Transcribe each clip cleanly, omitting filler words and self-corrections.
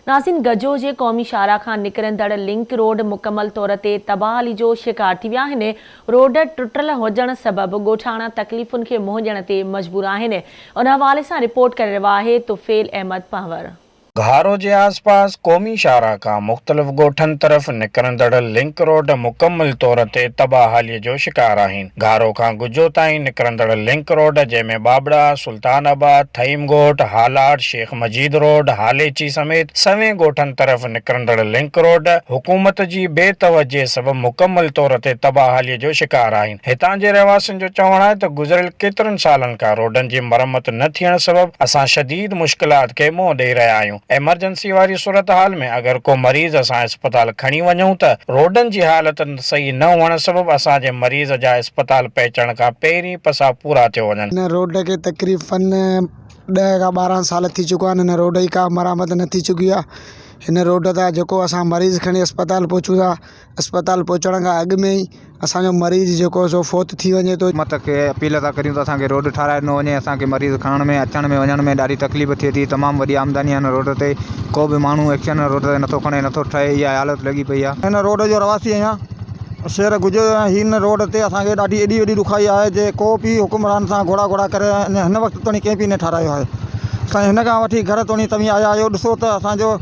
नाज़रीन, गजो जे क़ौमी शाहरा खां निकिरंदड़ लिंक रोड मुकमल तौर ते तबाही जो शिकार थी विया आहिनि। रोड टुटल हुजण सबबि ॻोठाणा तकलीफ़ुनि खे मुंहुं ॾियण ते मजबूर आहिनि। उन हवाले सां रिपोर्ट करे रहियो आहे तुफ़ैल अहमद पंवर। घारो जे आसपास क़ौमी शाहरा खां मुख़्तलिफ़ ॻोठनि तरफ़ निकिरंदड़ लिंक रोड मुकमल तौर ते तबाहालीअ जो शिकार आहिनि। घारो खां गुजो ताईं निकिरंदड़ लिंक रोड जंहिंमें बाबड़ा, सुल्तानाबाद, थईम ॻोठ, हालाट, शेख मजीद रोड, हालेची समेत सवें ॻोठनि तरफ़ निकिरंदड़ लिंक रोड हुकूमत जी बेतवजे सबबि मुकमल तौर ते तबाहालीअ जो शिकार आहिनि। हितां जे रहवासियुनि जो चवणु आहे त गुज़िरियल केतिरनि सालनि खां रोडनि जी मरम्मत न थियण सबबि असां शदीद मुश्किलात खे मुंहुं ॾेई रहिया आहियूं। एमरजेंसी वारी सूरत हाल में अगर को मरीज़ असां अस्पताल खणी वञूं त रोडनि जी हालत सही न हुअण सबबि असांजे मरीज़ जा अस्पताल पहुचण खां पहिरीं पसा पूरा थियो वञनि। हिन रोड खे तकरीबन 10 खां 12 साल थी चुका आहिनि। हिन रोड जी का मरामत न थी चुकी आहे। हिन रोड तां जेको असां मरीज़ खणी अस्पताल पहुचूं था, अस्पताल पहुचण खां अॻु में ई असांजो मरीज़ जेको सो फोत थी वञे थो। हुकूमत खे अपील था करियूं त असांखे रोड ठाराए ॾिनो वञे। असांखे मरीज़ खणण में अचण में वञण में ॾाढी तकलीफ़ थिए थी। तमामु वॾी आमदनी आहे हिन रोड ते। को बि माण्हू एक्शन रोड ते नथो खणे, नथो ठहे, इहा हालत लॻी पई आहे। हिन रोड जो रवासी आहियां, शहर गुजो हिन रोड ते असांखे ॾाढी एॾी वॾी ॾुखाई आहे जे को बि हुकुमरान सां घोड़ा घोड़ा करे हिन वक़्तु ताईं कंहिं बि न ठारायो आहे। असां हिन खां वठी घर ताईं तव्हीं आया आहियो, ॾिसो त असांजो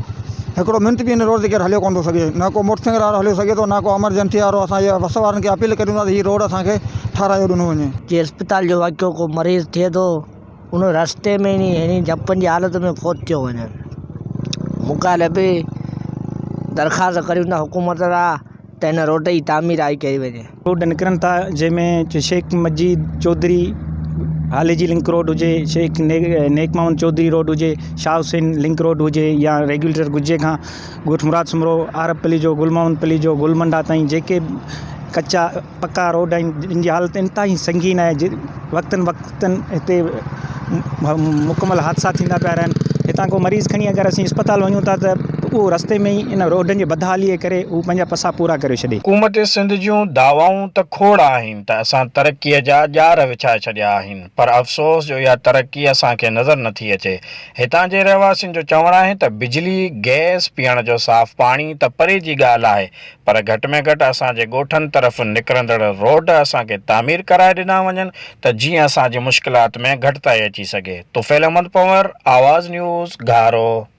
हिकिड़ो मिंट बि हिन रोड ते केरु हलियो कोन थो सघे। न को मोटरसाइकिल वारो हलियो सघे थो, न को एमरजेंसी वारो। असां इहा बस वारनि खे अपील करियूं था त हीअ रोड असांखे ठारायो ॾिनो वञे। जे अस्पताल जो वाक़ियो को मरीज़ थिए थो, उन रस्ते में ई हिन जपनि जी हालत में फोत थियो वञे। मुखालिफ़ दरख़्वास्त करियूं था हुकूमत सां त हिन रोड जी तामीर आई कई वञे। रोड निकिरनि था जंहिंमें शेख मजीद चौधरी हालेजी लिंक रोड हुजे, शेख नेक मोहम्मद चौधरी रोड हुजे, शाह हुसैन लिंक रोड हुजे, या रेगुलेटर गुजे खां ॻोठ मुराद सुमरो, आरब पली जो, गुल मोहम्मद पली जो, गुलमंडा ताईं जेके कच्चा पक्का रोड आहिनि जिन जी हालत इंतिहाई संगीन आहे। वक़्तनि हिते मुकमल हादसा थींदा पिया रहनि। हितां को मरीज़ खणी अगरि असीं अस्पताल वञूं था त उहो रस्ते में ई इन रोडनि जे बदहालीअ करे उहे पंहिंजा पसा पूरा करे छॾे। हुकूमत सिंध जूं दावाऊं त खोड़ आहिनि त असां तरक़ीअ जा ॼार विछाए छॾिया आहिनि, पर अफ़सोस जो इहा तरक़ी असांखे नज़र नथी अचे। हितां जे रहवासियुनि जो चवणु आहे त बिजली, गैस, पीअण जो साफ़ पाणी त परे जी ॻाल्हि आहे, पर घटि में घटि असांजे ॻोठनि तरफ़ निकिरंदड़ रोड असांखे तामीर कराए ॾिना वञनि त जीअं असांजी मुश्किलात में घटिताई अची सघे। तुफ़ैल अहमद पंवर, आवाज़ न्यूज़, घारो।